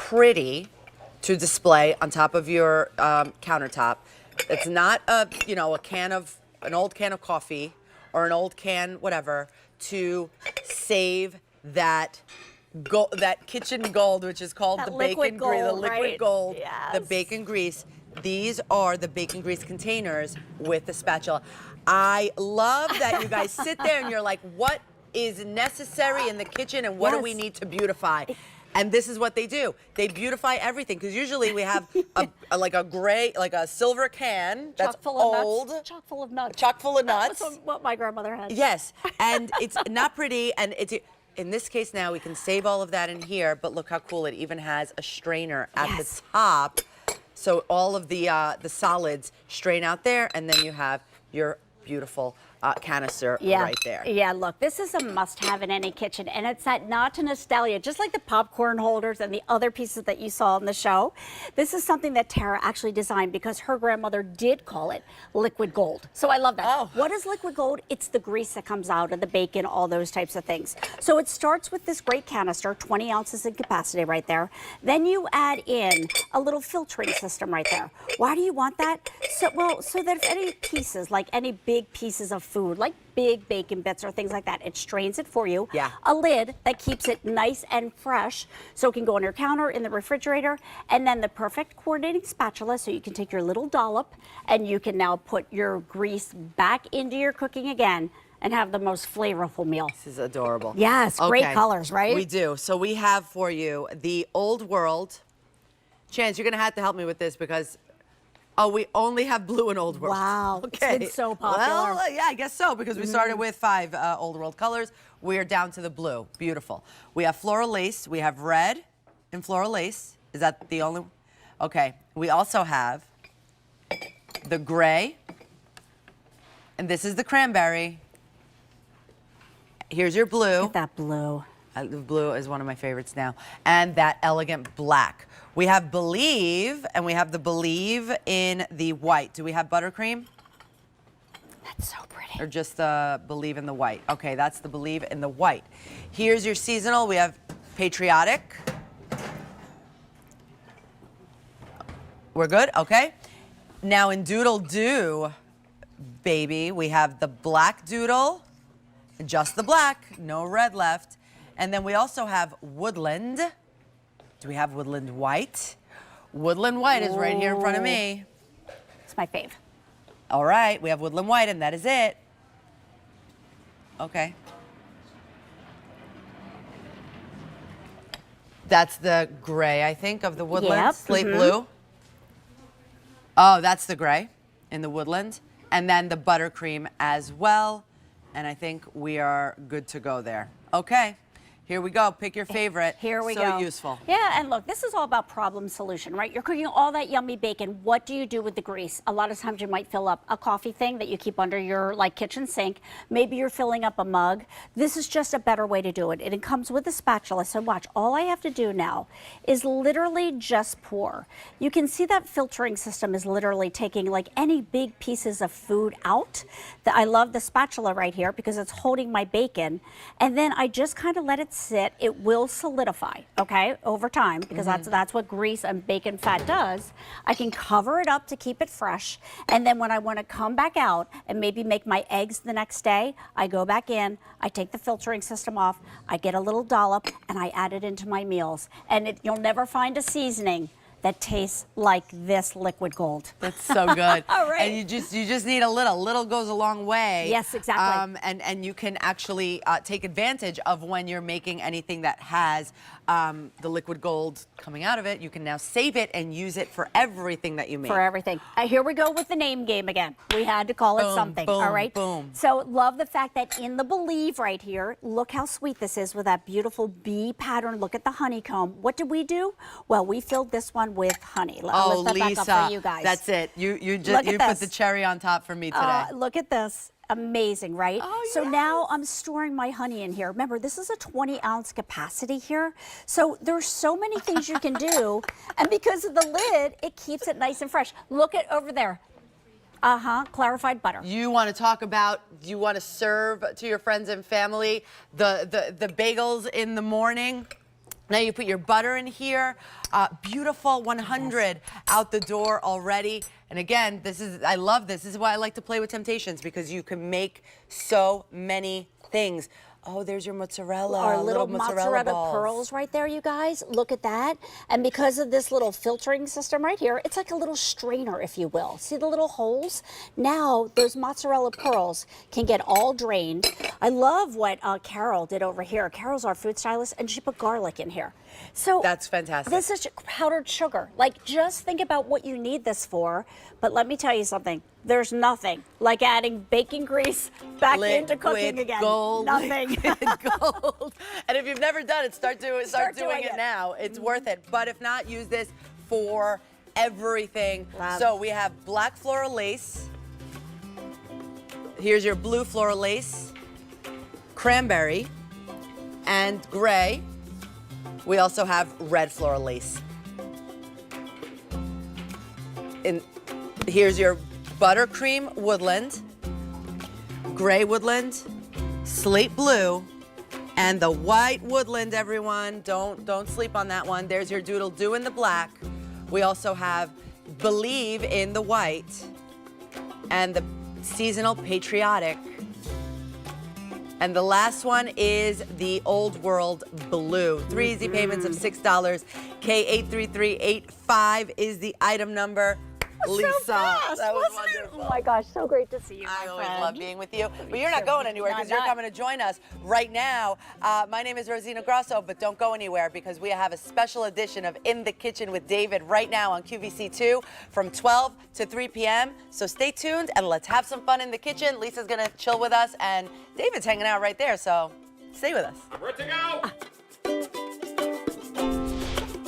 pretty to display on top of your countertop. It's not a, an old can of coffee or an old can, whatever, to save that kitchen gold, which is called the bacon grease, the liquid gold, the bacon grease. These are the bacon grease containers with the spatula. I love that you guys sit there and you're like, what is necessary in the kitchen and what do we need to beautify? And this is what they do. They beautify everything, because usually we have like a silver can that's old. Chock full of nuts. Chock full of nuts. That's what my grandmother had. Yes, and it's not pretty, and in this case now we can save all of that in here, but look how cool, it even has a strainer at the top. So all of the solids strain out there, and then you have your beautiful canister right there. Yeah, look, this is a must-have in any kitchen, and it's that nod to nostalgia, just like the popcorn holders and the other pieces that you saw in the show. This is something that Tara actually designed because her grandmother did call it liquid gold. So I love that. Oh. What is liquid gold? It's the grease that comes out of the bacon, all those types of things. So it starts with this great canister, 20 ounces in capacity right there. Then you add in a little filtering system right there. Why do you want that? So that if any pieces, like any big pieces of food, like big bacon bits or things like that, it strains it for you. Yeah. A lid that keeps it nice and fresh, so it can go on your counter, in the refrigerator, and then the perfect coordinating spatula, so you can take your little dollop and you can now put your grease back into your cooking again and have the most flavorful meal. This is adorable. Yes, great colors, right? We do. So we have for you the Old World. Chance, you're going to have to help me with this because we only have blue and Old World. Wow, okay. It's been so popular. Well, yeah, I guess so, because we started with 5 Old World colors. We're down to the blue. Beautiful. We have floral lace. We have red and floral lace. Is that the only one? Okay. We also have the gray. And this is the cranberry. Here's your blue. Look at that blue. The blue is one of my favorites now. And that elegant black. We have Believe, and we have the Believe in the white. Do we have buttercream? That's so pretty. Or just the Believe in the white? Okay, that's the Believe in the white. Here's your seasonal. We have Patriotic. We're good? Okay. Now in Doodle Doo, baby, we have the black doodle, just the black, no red left. And then we also have Woodland. Do we have Woodland White? Woodland White is right here in front of me. It's my fave. All right, we have Woodland White, and that is it. Okay. That's the gray, I think, of the Woodland. Slate blue. Oh, that's the gray in the Woodland. And then the buttercream as well. And I think we are good to go there. Okay. Here we go. Pick your favorite. Here we go. So useful. Yeah, and look, this is all about problem solution, right? You're cooking all that yummy bacon. What do you do with the grease? A lot of times you might fill up a coffee thing that you keep under your kitchen sink. Maybe you're filling up a mug. This is just a better way to do it. And it comes with a spatula. So watch, all I have to do now is literally just pour. You can see that filtering system is literally taking like any big pieces of food out. I love the spatula right here because it's holding my bacon. And then I just kind of let it sit. It will solidify, okay, over time, because that's what grease and bacon fat does. I can cover it up to keep it fresh, and then when I want to come back out and maybe make my eggs the next day, I go back in, I take the filtering system off, I get a little dollop, and I add it into my meals. And you'll never find a seasoning that tastes like this liquid gold. That's so good. All right. And you just need a little. Little goes a long way. Yes, exactly. And you can actually take advantage of when you're making anything that has the liquid gold coming out of it. You can now save it and use it for everything that you make. For everything. Here we go with the name game again. We had to call it something. Boom, all right. Boom. So love the fact that in the Believe right here, look how sweet this is with that beautiful bee pattern. Look at the honeycomb. What did we do? Well, we filled this one with honey. Oh, Let's Lisa, back up for you guys. That's it. You put the cherry on top for me today. Look at this. Amazing, right? Oh, so yes. now I'm storing my honey in here. Remember, this is a 20-ounce capacity here. So there's so many things you can do. And because of the lid, it keeps it nice and fresh. Look at over there. Clarified butter. You want to talk about, you want to serve to your friends and family the bagels in the morning? Now you put your butter in here. Beautiful 100 out the door already. And again, I love this. This is why I like to play with Temp-tations, because you can make so many things. Oh, there's your mozzarella. Our little mozzarella balls. pearls right there, you guys. Look at that. And because of this little filtering system right here, it's like a little strainer, if you will. See the little holes? Now, those mozzarella pearls can get all drained. I love what Carol did over here. Carol's our food stylist, and she put garlic in here. So that's fantastic. This is powdered sugar. Like, just think about what you need this for. But let me tell you something. There's nothing like adding baking grease back into cooking again. Gold, nothing. gold. And if you've never done it, start doing it now. It's worth it. But if not, use this for everything. So we have black floral lace. Here's your blue floral lace, cranberry, and gray. We also have red floral lace. And here's your buttercream woodland, gray woodland, slate blue, and the white woodland, everyone. Don't sleep on that one. There's your doodle do in the black. We also have believe in the white, and the seasonal patriotic. And the last one is the Old World Blue. 3 easy payments of $6. K83385 is the item number. Lisa, so fast, that was wasn't it? wonderful. Oh my gosh, so great to see you. I my always friend. love being with you. But you're not going anywhere, because you're coming to join us right now. My name is Rosina Grosso, but don't go anywhere, because we have a special edition of In the Kitchen with David right now on QVC2 from 12 to 3 p.m. So stay tuned and let's have some fun in the kitchen. Lisa's going to chill with us, and David's hanging out right there, so stay with us. We're to go.